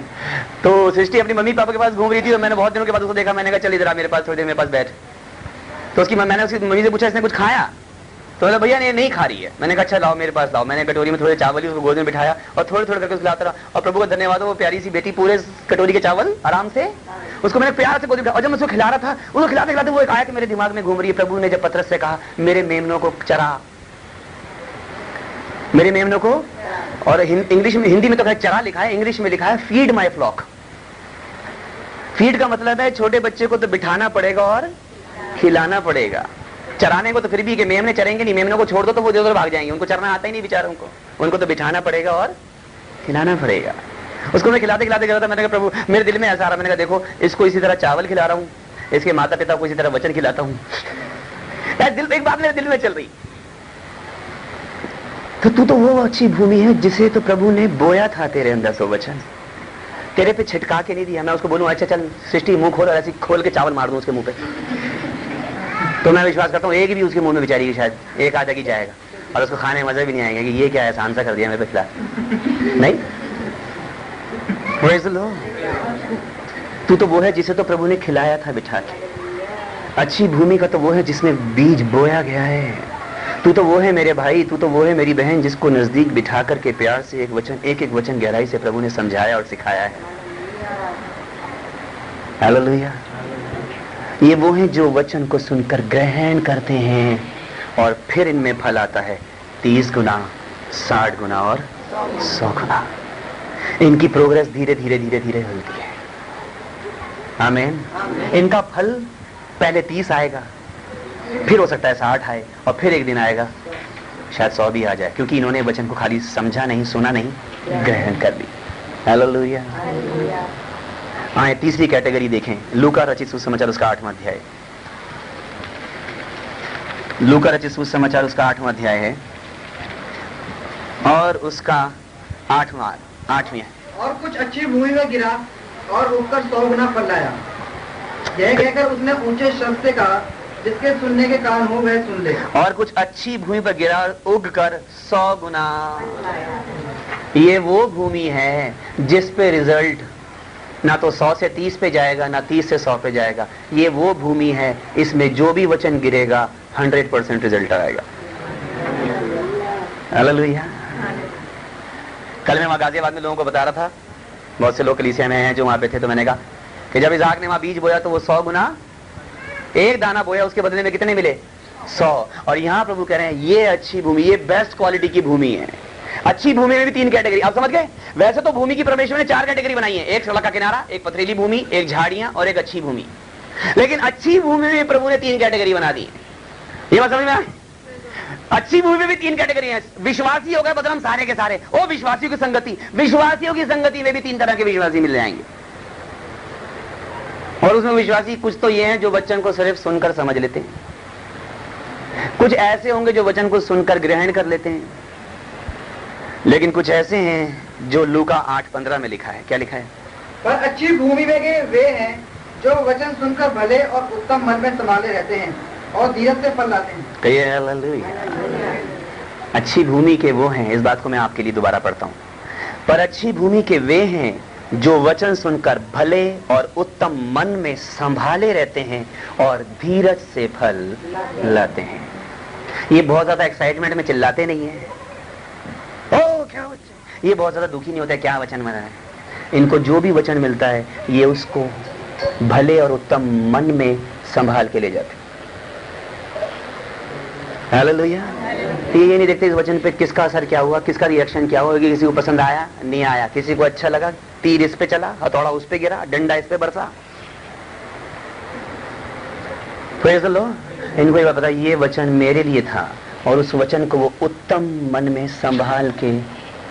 तो सृष्टि अपनी मम्मी पापा के पास घूम रही थी, और मैंने बहुत दिनों के बाद उसको देखा। मैंने कहा चल इधर आ मेरे पास, थोड़ी देर मेरे पास बैठ। तो मैंने उसकी मम्मी से पूछा इसने कुछ खाया? तो बोला भैया नहीं खा रही है। मैंने कहा अच्छा लाओ मेरे पास लाओ। मैंने कटोरी में थोड़े चावल ही उसको गोद में बिठाया और थोड़े थोड़े करके खिलाता रहा। और प्रभु का धन्यवाद हो, वो प्यारी सी बेटी पूरे कटोरी के चावल आराम से उसको मैंने प्यार से गोद में बिठाया। और जब मैं उसको खिला रहा था, उसको खिलाते खिलाते वो एक आयत मेरे दिमाग में घूम रही है। प्रभु ने जब पतरस से कहा मेरे मेमनों को चरा, मेरे मेमनों को, और इंग्लिश में, हिंदी में तो चरा लिखा है, इंग्लिश में लिखा है फीड माई फ्लॉक। फीड का मतलब है छोटे बच्चे को तो बिठाना पड़ेगा और खिलाना पड़ेगा। चराने को तो फिर भी कि मेमने चरेंगे नहीं, मेमनों को छोड़ दो तो वो उधर भाग जाएंगे, उनको चरना आता ही नहीं बेचारों को, उनको तो बिठाना पड़ेगा और खिलाना पड़ेगा। उसको मैं खिलाते खिलाते गया था। मैंने कहा प्रभु मेरे दिल में ऐसा आ रहा, मैंने कहा देखो इसको इसी तरह चावल खिला रहा हूँ, इसके माता पिता को इसी तरह वचन खिलाता हूँ। एक बात मेरे दिल में चल रही, तो तू तो वो अच्छी भूमि है जिसे तो प्रभु ने बोया था तेरे अंदर, सो वचन तेरे पे छिटका के नहीं दिया। मैं उसको बोलूं अच्छा चल सृष्टि मुंह खोल, और ऐसे खोल के चावल मार दूं उसके मुंह पे, तो मैं विश्वास करता हूँ एक भी उसके मुंह में बेचारी शायद एक आधा की जाएगा, और उसको खाने में मजा भी नहीं आएगा कि ये क्या है, आसान सा कर दिया मेरे पे खिला। नहीं, प्रेज़ द लॉर्ड। तू तो वो है जिसे तो प्रभु ने खिलाया था बिठा के। अच्छी भूमि का तो वो है जिसमें बीज बोया गया है। तू तो वो है मेरे भाई, तू तो वो है मेरी बहन जिसको नजदीक बिठा करके प्यार से एक एक वचन गहराई से प्रभु ने समझाया और सिखाया है। हालेलुया। ये वो हैं जो वचन को सुनकर ग्रहण करते हैं और फिर इनमें फल आता है 30 गुना, 60 गुना और 100 गुना। इनकी प्रोग्रेस धीरे धीरे धीरे धीरे होती है। आमीन। इनका फल पहले 30 आएगा, फिर हो सकता है 60 आए, और फिर एक दिन आएगा शायद 100 भी आ जाए, क्योंकि इन्होंने वचन को खाली समझा नहीं, सुना नहीं, ग्रहण कर ली। हालेलुया। आए तीसरी कैटेगरी देखें, लूका रचित सुसमाचार उसका 8वां अध्याय। लूका रचित सुसमाचार उसका 8वां अध्याय है और उसका 8वां। और कुछ अच्छी भूमि में गिरा और उगकर 100 गुना फल लाया। यह कहकर उसने ऊंचे शब्द से कहा जिसके सुनने के कान हो वह सुन ले। और कुछ अच्छी भूमि पर गिरा और उग कर 100 गुना। ये वो भूमि है जिस पे रिजल्ट ना तो 100 से 30 पे जाएगा, ना 30 से 100 पे जाएगा। ये वो भूमि है इसमें जो भी वचन गिरेगा 100% रिजल्ट आएगा। हालेलुया। कल मैं वहां गाजियाबाद में लोगों को बता रहा था, बहुत से लोग कलीसिया में हैं जो वहां पे थे, तो मैंने कहा कि जब इसहाक ने वहां बीज बोया तो वो 100 गुना, एक दाना बोया उसके बदले में कितने मिले? 100। और यहाँ प्रभु कह रहे हैं ये अच्छी भूमि, ये बेस्ट क्वालिटी की भूमि है। अच्छी भूमि में भी 3 कैटेगरी, आप समझ गए? वैसे तो भूमि की परमेश्वर ने 4 कैटेगरी बनाई है, एक सड़क का किनारा, एक पथरीली भूमि, एक झाड़ियां और एक अच्छी भूमि। लेकिन अच्छी भूमि में प्रभु ने 3 कैटेगरी बना दी है। ये बात समझ में आए? अच्छी भूमि में भी 3 कैटेगरी है। विश्वासी हो गए बदनाम सारे के सारे, ओ विश्वासियों की संगति, विश्वासियों की संगति में भी 3 तरह के विश्वासी मिल जाएंगे। और उसमें विश्वासी कुछ तो ये हैं जो वचन को सिर्फ सुनकर समझ लेते हैं, कुछ ऐसे होंगे जो वचन को सुनकर ग्रहण कर लेते हैं, लेकिन कुछ ऐसे हैं जो लूका 8:15 में लिखा है। क्या लिखा है? पर अच्छी भूमि में के वे हैं जो वचन सुनकर भले और उत्तम मन में संभाले रहते हैं और धीरज से फल लाते हैं। कहिए हालेलुया। अच्छी भूमि के वो हैं, इस बात को मैं आपके लिए दोबारा पढ़ता हूं। पर अच्छी भूमि के वे हैं जो वचन सुनकर भले और उत्तम मन में संभाले रहते हैं और धीरज से फल लाते हैं। ये बहुत ज्यादा एक्साइटमेंट में चिल्लाते नहीं है, ओ क्या वचन, ये बहुत ज्यादा दुखी नहीं होता है क्या वचन मिला है। इनको जो भी वचन मिलता है ये उसको भले और उत्तम मन में संभाल के ले जाते। हालेलुया। ये नहीं देखते इस वचन पे किसका असर क्या हुआ, किसका रिएक्शन क्या हुआ, किसी को पसंद आया नहीं आया, किसी को अच्छा लगा, तीर इस पे चला, हथौड़ा उस पे गिरा, डंडा इस पे बरसा। Praise the Lord. इनको ये पता ये वचन मेरे लिए था, और उस वचन को वो उत्तम मन में संभाल के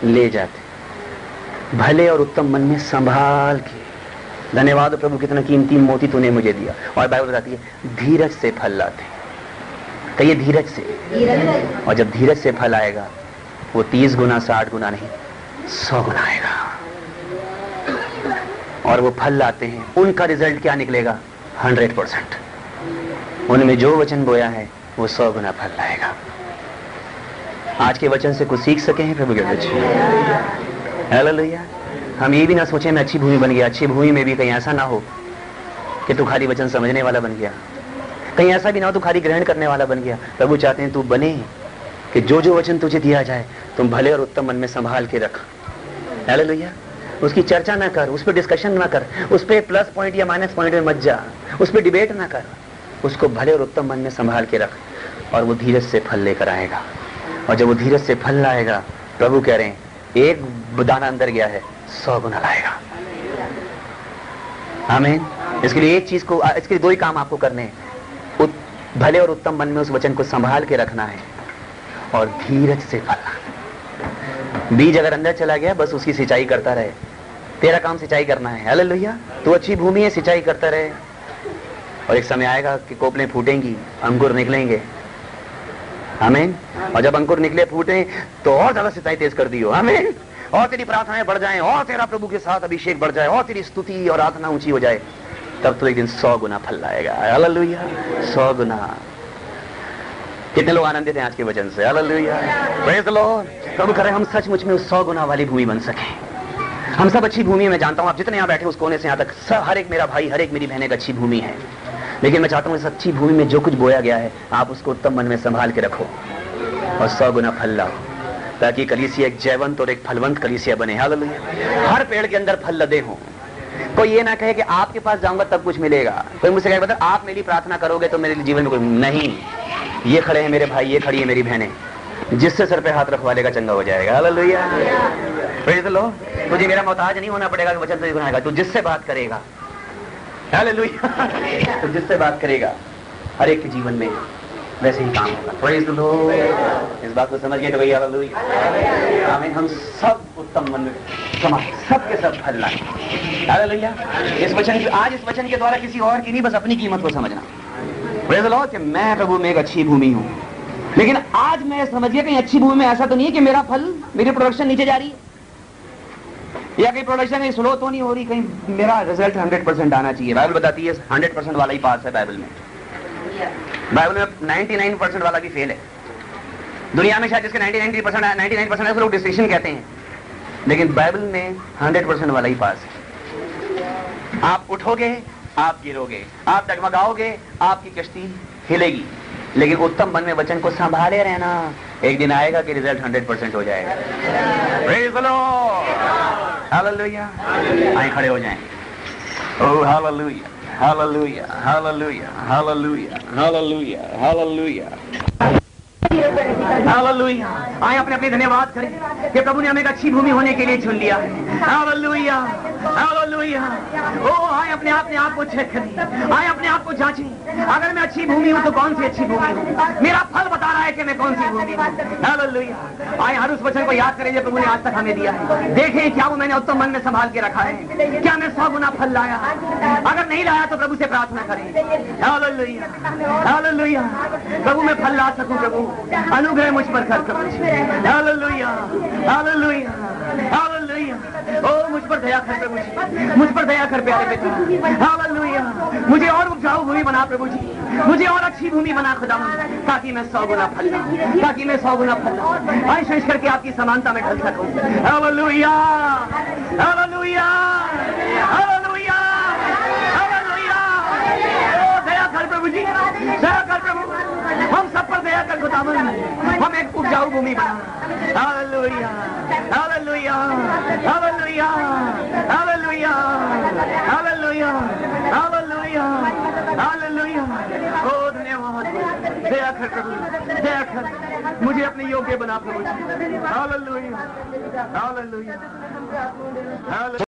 ले जाते, भले और उत्तम मन में संभाल के। धन्यवाद प्रभु, कितना कीमती मोती तूने मुझे दिया। और बाइबल बताती है धीरज से फल लाते। कहिए धीरज से। और जब धीरज से फल आएगा वो 30 गुना 60 गुना नहीं 100 गुना आएगा। और वो फल लाते हैं, उनका रिजल्ट क्या निकलेगा? 100%। उनमें जो वचन बोया है वो 100 गुना फल लाएगा। आज के वचन से कुछ सीख सके हैं प्रभु के बच्चे। हालेलुया। हम ये भी ना सोचें मैं अच्छी भूमि बन गया। अच्छी भूमि में भी कहीं ऐसा ना हो कि तू खाली वचन समझने वाला बन गया, कहीं ऐसा भी ना हो तू खाली ग्रहण करने वाला बन गया। प्रभु चाहते हैं तू बने कि जो जो वचन तुझे दिया जाए तुम भले और उत्तम मन में संभाल के रख। हालेलुया। उसकी चर्चा ना कर, उस पर डिस्कशन ना कर, उस पर प्लस पॉइंट या माइनस पॉइंट में मत जा, उस पर डिबेट ना कर, उसको भले और उत्तम मन में संभाल के रख और वो धीरज से फल लेकर आएगा। और जब वो धीरज से फल लाएगा, प्रभु कह रहे हैं एक दाना अंदर गया है 100 गुना लाएगा। आमीन। इसके लिए एक चीज को, इसके लिए 2 ही काम आपको करने हैं। भले और उत्तम मन में उस वचन को संभाल के रखना है और धीरज से फलना। बीज अगर अंदर चला गया बस उसकी सिंचाई करता रहे। तेरा काम सिंचाई करना है। हालेलुया। तू अच्छी भूमि है, सिंचाई करता रहे और एक समय आएगा कि कोपलें फूटेंगी, अंकुर निकलेंगे। आमीन। और जब अंकुर निकले फूटे तो और ज्यादा सिंचाई तेज कर दियो। आमीन। और तेरी प्रार्थनाएं बढ़ जाएं और तेरा प्रभु के साथ अभिषेक बढ़ जाए और तेरी स्तुति और आराधना ऊंची हो जाए, तब तो एक दिन 100 गुना फल लाएगा। हालेलुया। 100 गुना। कितने लोग आनंदित हैं आज के वचन से? हालेलुया। Praise the Lord. प्रभु करे हम सचमुच में उस 100 गुना वाली भूमि बन सके। हम सब अच्छी भूमि में, जानता हूं आप जितने यहाँ बैठे उस कोने से यहाँ तक सब, हर एक मेरा भाई, हर एक मेरी बहन एक अच्छी भूमि है। लेकिन मैं चाहता हूं इस अच्छी भूमि में जो कुछ बोया गया है आप उसको उत्तम मन में संभाल के रखो और 100 गुना फल लाओ, ताकि कलीसिया एक जयवंत और एक फलवंत कलीसिया बने। हालेलुया। हर पेड़ के अंदर फल लदे हों। कोई ये ना कहे कि आपके पास जाऊंगा तब कुछ मिलेगा। कोई मुझसे कहे बता आप मेरी प्रार्थना करोगे तो मेरे जीवन में कोई नहीं। ये खड़े हैं मेरे भाई, ये खड़ी है मेरी बहनें, जिससे सर पे हाथ रखवा लेगा चंगा हो जाएगा। हालेलुया। Praise the Lord. तुझे मेरा मोहताज नहीं होना पड़ेगा कि वचन से गुनाहेगा। तू जिससे बात करेगा, हालेलुया, तो जिससे बात करेगा हर एक के जीवन में वैसे ही काम होगा। Praise the Lord. इस बात को समझ गए तो भैया हालेलुया। आमीन। हम सब उत्तम मन समाज सब के सब फल लाए। हालेलुया। इस वचन, आज इस वचन के द्वारा किसी और की नहीं, बस अपनी कीमत को समझना। प्रेज़ द लॉर्ड कि मैं प्रभु में एक अच्छी भूमि हूँ। लेकिन आज मैं समझ गया कहीं अच्छी भूमि में ऐसा तो नहीं है कि मेरा फल, मेरी प्रोडक्शन नीचे जा रही है, या कहीं प्रोडक्शन स्लो तो नहीं हो रही, कहीं मेरा रिजल्ट 100% आना चाहिए। बाइबल बताती है 100% वाला ही पास है। बाइबल में 99% वाला भी फेल है। दुनिया में शायद जिसके 99% है लोग डिस्टिंक्शन कहते हैं, लेकिन बाइबल में 100% वाला ही पास है। आप उठोगे, आप गिरोगे, आप डगमगाओगे, आपकी कश्ती हिलेगी, लेकिन उत्तम मन में वचन को संभाले रहना। एक दिन आएगा कि रिजल्ट 100% हो जाएगा। Praise the Lord. हालेलुया। आए खड़े हो जाएं। Oh hallelujah, hallelujah, hallelujah, hallelujah, hallelujah, hallelujah, hallelujah. आए अपने अपने धन्यवाद करें कि प्रभु ने हमें एक अच्छी भूमि होने के लिए चुन लिया है। Hallelujah, hallelujah. ओ आए अपने आप को चेक करें, आए अपने आप को जांचें। अगर मैं अच्छी भूमि हूँ तो कौन सी अच्छी भूमि हूँ? मेरा फल बता रहा है कि मैं कौन सी भूमि हूँ। हालेलुया। आए हर उस वचन को याद करें जो प्रभु ने आज तक हमें दिया है। देखें क्या वो मैंने उत्तम मन में संभाल के रखा है, क्या मैं 100 गुना फल लाया। अगर नहीं लाया तो प्रभु से प्रार्थना करें। Hallelujah, hallelujah. प्रभु मैं फल ला सकूं, प्रभु अनुग्रह मुझ पर कर प्रभु। Hallelujah, hallelujah, hallelujah. ओ मुझ पर दया कर प्रभु, मुझ पर दया कर प्यारे बेटा। हालेलुया। मुझे और उपजाऊ भूमि बना प्रभु जी, मुझे और अच्छी भूमि बना खुदा, ताकि मैं 100 गुना फल लाऊं, ताकि मैं 100 गुना फल लाऊं। आए शेष करके आपकी समानता में ढल सकूं। Hallelujah, hallelujah, hallelujah, hallelujah. ओ दया कर प्रभु जी, दया कर प्रभु, हम सब पर दया कर खुदावन, हम एक उपजाऊ भूमि बना। Hallelujah, hallelujah, hallelujah, hallelujah, hallelujah, hallelujah, hallelujah. ओ धन्यवाद। दया कर प्रभु, दया कर, मुझे अपने योग्य बना प्रभु। Hallelujah, hallelujah, hallelujah.